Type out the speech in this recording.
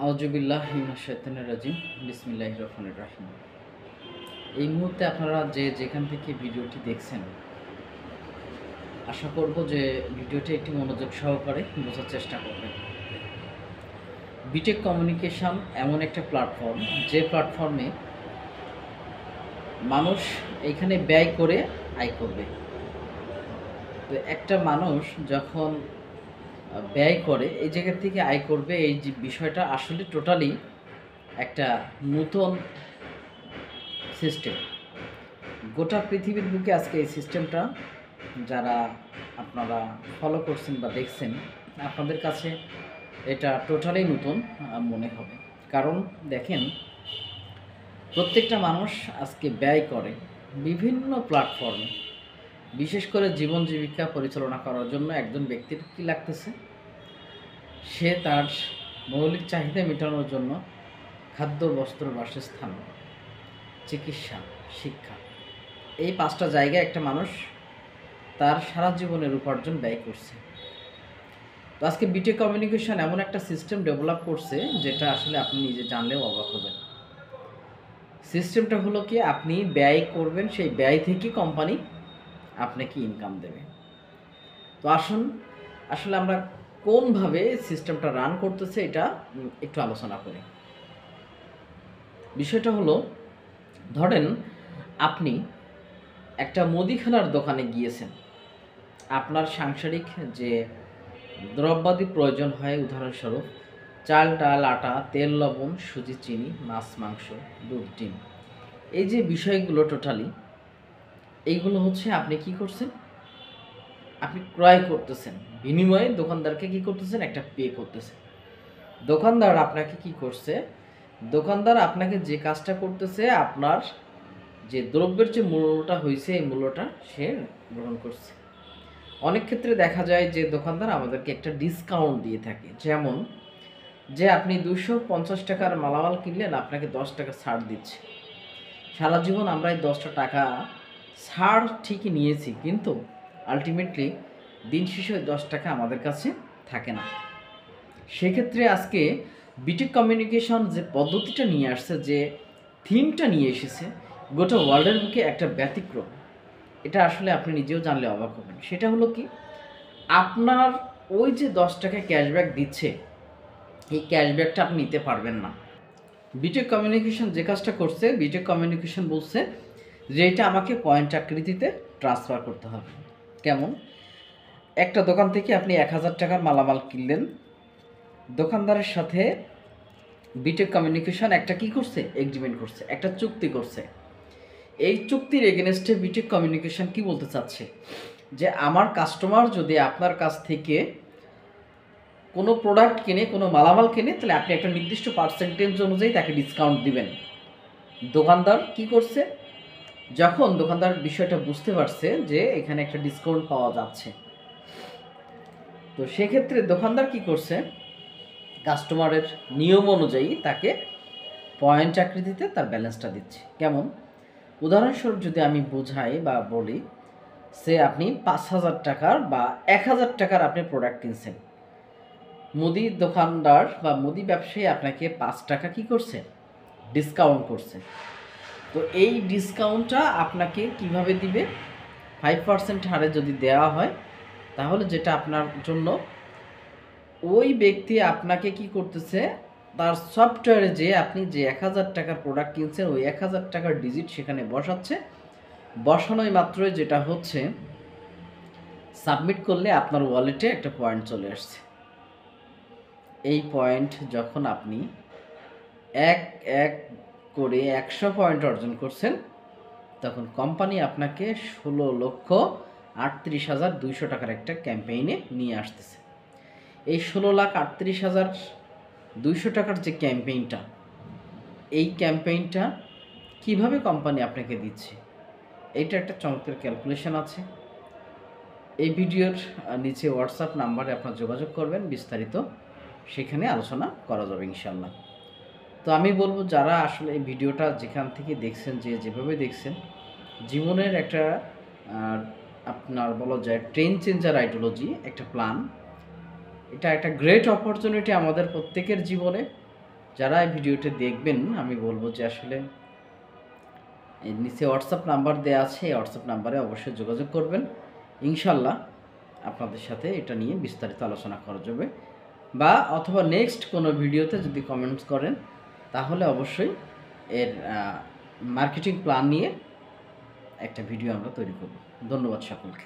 আউযুবিল্লাহি মিনাশ শাইতানির রাজিম। বিসমিল্লাহির রহমানির রহিম। এই মুহূর্তে আপনারা যে যেখান থেকে ভিডিওটি দেখছেন, আশা করব যে ভিডিওটি একটি মনোযোগ সহকারে বোঝার চেষ্টা করবেন। বিটেক কমিউনিকেশন এমন একটা প্ল্যাটফর্ম, যে প্ল্যাটফর্মে মানুষ এইখানে ব্যয় করে আয় করবে। তো একটা মানুষ যখন ব্যয় করে এই জায়গা থেকে আয় করবে, এই যে বিষয়টা আসলে টোটালি একটা নতুন সিস্টেম। গোটা পৃথিবীর বুকে আজকে এই সিস্টেমটা যারা আপনারা ফলো করছেন বা দেখছেন, আপনাদের কাছে এটা টোটালি নতুন মনে হবে। কারণ দেখেন, প্রত্যেকটা মানুষ আজকে ব্যয় করে বিভিন্ন প্ল্যাটফর্মে। বিশেষ করে জীবন জীবিকা পরিচালনা করার জন্য একজন ব্যক্তির কী লাগতেছে, সে তার মৌলিক চাহিদা মেটানোর জন্য খাদ্য, বস্ত্র, বাসস্থান, চিকিৎসা, শিক্ষা, এই 5টা জায়গায় একটা মানুষ তার সারা জীবনের উপার্জন ব্যয় করছে। তো আজকে বিটেক কমিউনিকেশন এমন একটা সিস্টেম ডেভেলপ করছে যেটা আসলে আপনি নিজে জানলেও অবাক হবেন। সিস্টেমটা হলো কি, আপনি ব্যয় করবেন, সেই ব্যয় থেকে কোম্পানি আপনাকে ইনকাম দেবে। তো আসুন আসলে আমরা কোনভাবে সিস্টেমটা রান করতেছে এটা একটু আলোচনা করি। বিষয়টা হলো, ধরেন আপনি একটা মুদিখানার দোকানে গিয়েছেন। আপনার সাংসারিক যে দ্রব্যাদি প্রয়োজন হয়, উদাহরণস্বরূপ চাল, ডাল, আটা, তেল, লবণ, সুজি, চিনি, মাছ, মাংস, দুধ, ডিম, এই যে বিষয়গুলো টোটালি, এইগুলো হচ্ছে আপনি কি করছেন, আপনি ক্রয় করতেছেন। বিনিময়ে দোকানদারকে কি করতেছেন, একটা পে করতেছেন। দোকানদার আপনাকে কি করছে, দোকানদার আপনাকে যে কাজটা করতেছে, আপনার যে দ্রব্যের যে মূল্যটা হয়েছে, এই মূল্যটা সে গ্রহণ করছে। অনেক ক্ষেত্রে দেখা যায় যে দোকানদার আমাদেরকে একটা ডিসকাউন্ট দিয়ে থাকে। যেমন যে আপনি 250 টাকার মালামাল কিনলেন, আপনাকে 10 টাকা ছাড় দিচ্ছে। সারা জীবন আমরা এই 10টা টাকা ছাড় ঠিকই নিয়েছি, কিন্তু আলটিমেটলি দিন শেষে ওই 10 টাকা আমাদের কাছে থাকে না। সেক্ষেত্রে আজকে বিটেক কমিউনিকেশন যে পদ্ধতিটা নিয়ে আসছে, যে থিমটা নিয়ে এসেছে, গোটা ওয়ার্ল্ডের বুকে একটা ব্যতিক্রম। এটা আসলে আপনি নিজেও জানলে অবাক হবেন। সেটা হলো কি, আপনার ওই যে 10 টাকা ক্যাশব্যাক দিচ্ছে, এই ক্যাশব্যাকটা আপনি নিতে পারবেন না। বিটেক কমিউনিকেশন যে কাজটা করছে, বিটেক কমিউনিকেশন বলছে যে এটা আমাকে পয়েন্ট আকৃতিতে ট্রান্সফার করতে হবে। কেমন? একটা দোকান থেকে আপনি 1000 টাকার মালামাল কিনলেন, দোকানদারের সাথে বিটেক কমিউনিকেশন একটা কি করছে, এগ্রিমেন্ট করছে, একটা চুক্তি করছে। এই চুক্তির এগেনস্টে বিটেক কমিউনিকেশন কি বলতে চাচ্ছে, যে আমার কাস্টমার যদি আপনার কাছ থেকে কোনো প্রোডাক্ট কিনে, কোনো মালামাল কিনে, তাহলে আপনি একটা নির্দিষ্ট পার্সেন্টেজ অনুযায়ী তাকে ডিসকাউন্ট দিবেন। দোকানদার কি করছে, যখন দোকানদার বিষয়টা বুঝতে পারছে যে এখানে একটা ডিসকাউন্ট পাওয়া যাচ্ছে, তো সেক্ষেত্রে দোকানদার কি করছে, কাস্টমারের নিয়ম অনুযায়ী তাকে পয়েন্ট আকৃতিতে তার ব্যালেন্সটা দিচ্ছে। কেমন? উদাহরণস্বরূপ যদি আমি বোঝাই বা বলি, সে আপনি 5,000 টাকার বা 1,000 টাকার আপনি প্রোডাক্ট কিনছেন, মুদি দোকানদার বা মুদি ব্যবসায়ী আপনাকে 5 টাকা কি করছে, ডিসকাউন্ট করছে। তো এই ডিসকাউন্টটা আপনাকে কিভাবে দিবে, 5% হারে যদি দেওয়া হয়, তাহলে যেটা আপনার জন্য, ওই ব্যক্তি আপনাকে কি করতেছে, তার সফটওয়্যারে যে আপনি যে 1000 টাকার প্রোডাক্ট কিনছেন, ওই 1000 টাকার ডিজিট সেখানে বসাচ্ছে। বসানোই মাত্রই যেটা হচ্ছে, সাবমিট করলে আপনার ওয়ালেটে একটা পয়েন্ট চলে আসছে। এই পয়েন্ট যখন আপনি এক এক করে 100 পয়েন্ট অর্জন করছেন, তখন কোম্পানি আপনাকে 16,38,200 টাকার একটা ক্যাম্পেইনে নিয়ে আসতেছে। এই 16,38,200 টাকার যে ক্যাম্পেইনটা, এই ক্যাম্পেইনটা কিভাবে কোম্পানি আপনাকে দিচ্ছে, এইটা একটা চমৎকার ক্যালকুলেশন আছে। এই ভিডিওর নিচে হোয়াটসঅ্যাপ নাম্বারে আপনারা যোগাযোগ করবেন, বিস্তারিত সেখানে আলোচনা করা যাবে ইনশাল্লাহ। তো আমি বলবো, যারা আসলে এই ভিডিওটা যেখান থেকে দেখছেন, যে যেভাবে দেখছেন, জীবনের একটা আপনার বলা যায় ট্রেন চেঞ্জার আইডিওলজি, একটা প্ল্যান, এটা একটা গ্রেট অপরচুনিটি আমাদের প্রত্যেকের জীবনে। যারা এই ভিডিওটি দেখবেন আমি বলবো যে আসলে এর নিচে হোয়াটসঅ্যাপ নাম্বার দেওয়া আছে, এই হোয়াটসঅ্যাপ নাম্বারে অবশ্যই যোগাযোগ করবেন। ইনশাল্লাহ আপনাদের সাথে এটা নিয়ে বিস্তারিত আলোচনা করা যাবে, বা অথবা নেক্সট কোনো ভিডিওতে যদি কমেন্টস করেন তাহলে অবশ্যই এর মার্কেটিং প্ল্যান নিয়ে একটা ভিডিও আমরা তৈরি করব। ধন্যবাদ সকলকে।